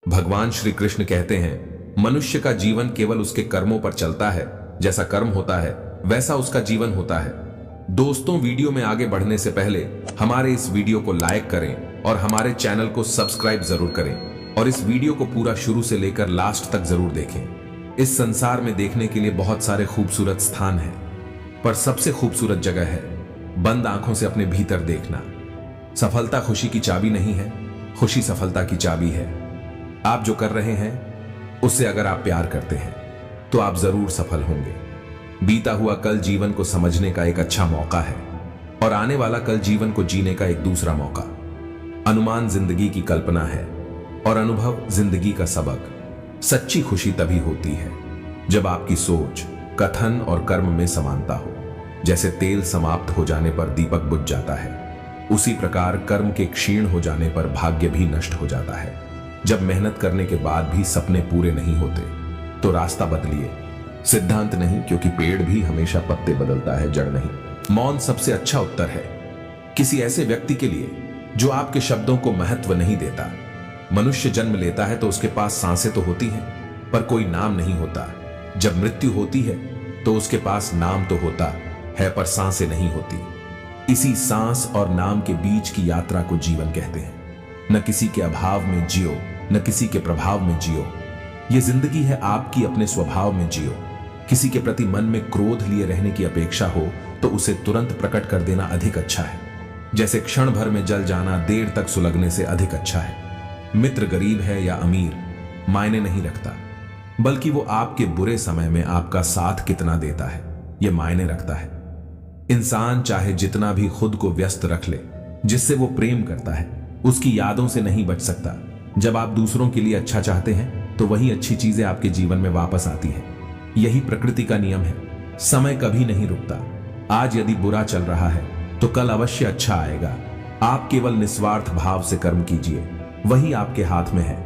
भगवान श्री कृष्ण कहते हैं, मनुष्य का जीवन केवल उसके कर्मों पर चलता है। जैसा कर्म होता है वैसा उसका जीवन होता है। दोस्तों, वीडियो में आगे बढ़ने से पहले हमारे इस वीडियो को लाइक करें और हमारे चैनल को सब्सक्राइब जरूर करें और इस वीडियो को पूरा शुरू से लेकर लास्ट तक जरूर देखें। इस संसार में देखने के लिए बहुत सारे खूबसूरत स्थान हैं, पर सबसे खूबसूरत जगह है बंद आंखों से अपने भीतर देखना। सफलता खुशी की चाबी नहीं है, खुशी सफलता की चाबी है। आप जो कर रहे हैं उससे अगर आप प्यार करते हैं तो आप जरूर सफल होंगे। बीता हुआ कल जीवन को समझने का एक अच्छा मौका है और आने वाला कल जीवन को जीने का एक दूसरा मौका। अनुमान जिंदगी की कल्पना है और अनुभव जिंदगी का सबक। सच्ची खुशी तभी होती है जब आपकी सोच, कथन और कर्म में समानता हो। जैसे तेल समाप्त हो जाने पर दीपक बुझ जाता है, उसी प्रकार कर्म के क्षीण हो जाने पर भाग्य भी नष्ट हो जाता है। जब मेहनत करने के बाद भी सपने पूरे नहीं होते तो रास्ता बदलिए। सिद्धांत नहीं, क्योंकि पेड़ भी हमेशा पत्ते बदलता है, जड़ नहीं। मौन सबसे अच्छा उत्तर है किसी ऐसे व्यक्ति के लिए जो आपके शब्दों को महत्व नहीं देता। मनुष्य जन्म लेता है तो उसके पास सांसें तो होती हैं, पर कोई नाम नहीं होता। जब मृत्यु होती है तो उसके पास नाम तो होता है, पर सांसें नहीं होती। इसी सांस और नाम के बीच की यात्रा को जीवन कहते हैं। न किसी के अभाव में जियो, न किसी के प्रभाव में जियो। यह जिंदगी है आपकी, अपने स्वभाव में जियो। किसी के प्रति मन में क्रोध लिए रहने की अपेक्षा हो तो उसे तुरंत प्रकट कर देना अधिक अच्छा है। जैसे क्षण भर में जल जाना देर तक सुलगने से अधिक अच्छा है। मित्र गरीब है या अमीर मायने नहीं रखता, बल्कि वो आपके बुरे समय में आपका साथ कितना देता है यह मायने रखता है। इंसान चाहे जितना भी खुद को व्यस्त रख ले, जिससे वो प्रेम करता है उसकी यादों से नहीं बच सकता। जब आप दूसरों के लिए अच्छा चाहते हैं तो वही अच्छी चीजें आपके जीवन में वापस आती हैं। यही प्रकृति का नियम है। समय कभी नहीं रुकता। आज यदि बुरा चल रहा है तो कल अवश्य अच्छा आएगा। आप केवल निस्वार्थ भाव से कर्म कीजिए, वही आपके हाथ में है।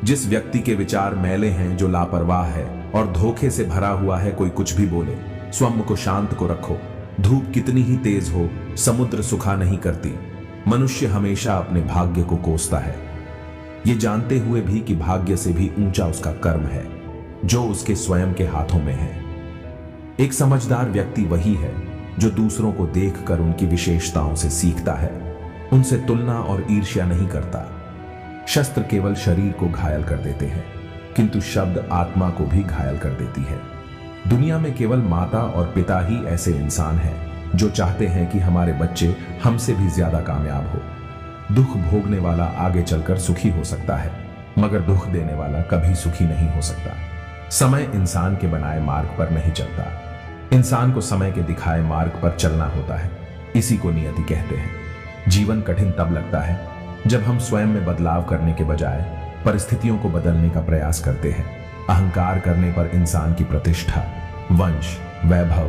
जिस व्यक्ति के विचार मैले हैं, जो लापरवाह है और धोखे से भरा हुआ है, कोई कुछ भी बोले, स्वयं को शांत को रखो। धूप कितनी ही तेज हो, समुद्र सुखा नहीं करती। मनुष्य हमेशा अपने भाग्य को कोसता है, ये जानते हुए भी कि भाग्य से भी ऊंचा उसका कर्म है जो उसके स्वयं के हाथों में है। एक समझदार व्यक्ति वही है जो दूसरों को देखकर उनकी विशेषताओं से सीखता है, उनसे तुलना और ईर्ष्या नहीं करता। शस्त्र केवल शरीर को घायल कर देते हैं, किंतु शब्द आत्मा को भी घायल कर देती है। दुनिया में केवल माता और पिता ही ऐसे इंसान हैं जो चाहते हैं कि हमारे बच्चे हमसे भी ज्यादा कामयाब हो। दुख भोगने वाला आगे चलकर सुखी हो सकता है, मगर दुख देने वाला कभी सुखी नहीं हो सकता। समय इंसान के बनाए मार्ग पर नहीं चलता, इंसान को समय के दिखाए मार्ग पर चलना होता है। इसी को नियति कहते हैं। जीवन कठिन तब लगता है जब हम स्वयं में बदलाव करने के बजाय परिस्थितियों को बदलने का प्रयास करते हैं। अहंकार करने पर इंसान की प्रतिष्ठा, वंश, वैभव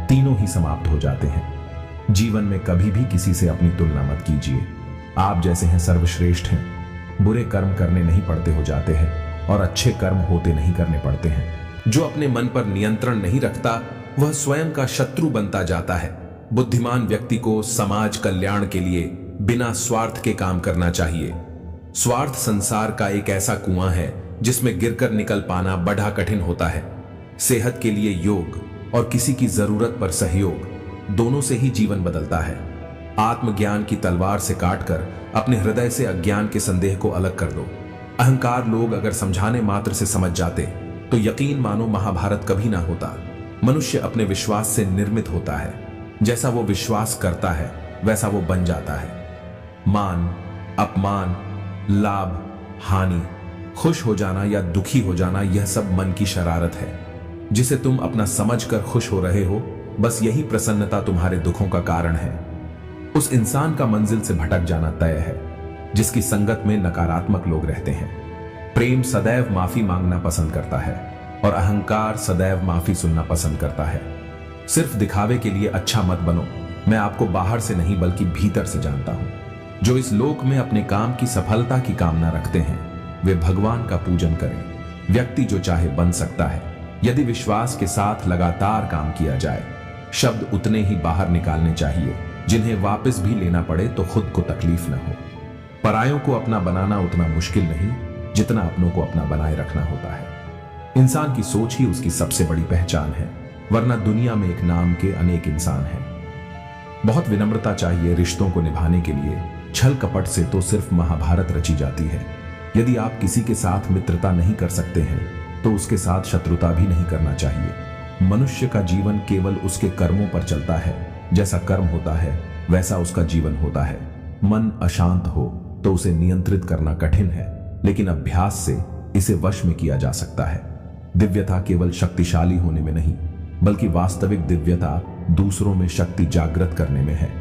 तीनों ही समाप्त हो जाते हैं। जीवन में कभी भी किसी से अपनी तुलना मत कीजिए। आप जैसे हैं सर्वश्रेष्ठ हैं। बुरे कर्म करने नहीं पड़ते हो जाते हैं और अच्छे कर्म होते नहीं करने पड़ते हैं। जो अपने मन पर नियंत्रण नहीं रखता वह स्वयं का शत्रु बनता जाता है। बुद्धिमान व्यक्ति को समाज कल्याण के लिए बिना स्वार्थ के काम करना चाहिए। स्वार्थ संसार का एक ऐसा कुआं है जिसमें गिरकर निकल पाना बड़ा कठिन होता है। सेहत के लिए योग और किसी की जरूरत पर सहयोग, दोनों से ही जीवन बदलता है। आत्मज्ञान की तलवार से काटकर अपने हृदय से अज्ञान के संदेह को अलग कर दो। अहंकार लोग अगर समझाने मात्र से समझ जाते तो यकीन मानो महाभारत कभी ना होता। मनुष्य अपने विश्वास से निर्मित होता है। जैसा वो विश्वास करता है वैसा वो बन जाता है। मान, अपमान, लाभ, हानि, खुश हो जाना या दुखी हो जाना, यह सब मन की शरारत है जिसे तुम अपना समझकर खुश हो रहे हो। बस यही प्रसन्नता तुम्हारे दुखों का कारण है। उस इंसान का मंजिल से भटक जाना तय है जिसकी संगत में नकारात्मक लोग रहते हैं। प्रेम सदैव माफी मांगना पसंद करता है और अहंकार सदैव माफी सुनना पसंद करता है। सिर्फ दिखावे के लिए अच्छा मत बनो। मैं आपको बाहर से नहीं बल्कि भीतर से जानता हूं। जो इस लोक में अपने काम की सफलता की कामना रखते हैं वे भगवान का पूजन करें। व्यक्ति जो चाहे बन सकता है यदि विश्वास के साथ लगातार काम किया जाए। शब्द उतने ही बाहर निकालने चाहिए जिन्हें वापस भी लेना पड़े तो खुद को तकलीफ न हो। परायों को अपना बनाना उतना मुश्किल नहीं जितना अपनों को अपना बनाए रखना होता है। इंसान की सोच ही उसकी सबसे बड़ी पहचान है, वरना दुनिया में एक नाम के अनेक इंसान हैं। बहुत विनम्रता चाहिए रिश्तों को निभाने के लिए। छल कपट से तो सिर्फ महाभारत रची जाती है। यदि आप किसी के साथ मित्रता नहीं कर सकते हैं तो उसके साथ शत्रुता भी नहीं करना चाहिए। मनुष्य का जीवन केवल उसके कर्मों पर चलता है। जैसा कर्म होता है वैसा उसका जीवन होता है। मन अशांत हो तो उसे नियंत्रित करना कठिन है, लेकिन अभ्यास से इसे वश में किया जा सकता है। दिव्यता केवल शक्तिशाली होने में नहीं, बल्कि वास्तविक दिव्यता दूसरों में शक्ति जागृत करने में है।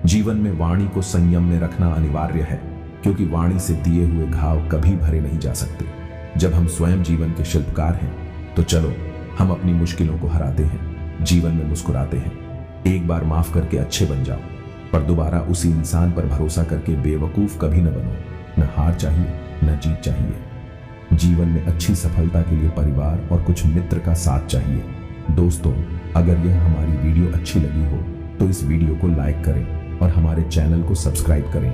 जीवन में वाणी को संयम में रखना अनिवार्य है, क्योंकि वाणी से दिए हुए घाव कभी भरे नहीं जा सकते। जब हम स्वयं जीवन के शिल्पकार हैं तो चलो हम अपनी मुश्किलों को हराते हैं, जीवन में मुस्कुराते हैं। एक बार माफ करके अच्छे बन जाओ, पर दोबारा उसी इंसान पर भरोसा करके बेवकूफ कभी न बनो। न हार चाहिए न जीत चाहिए। जीवन में अच्छी सफलता के लिए परिवार और कुछ मित्र का साथ चाहिए। दोस्तों, अगर यह हमारी वीडियो अच्छी लगी हो तो इस वीडियो को लाइक करें और हमारे चैनल को सब्सक्राइब करें।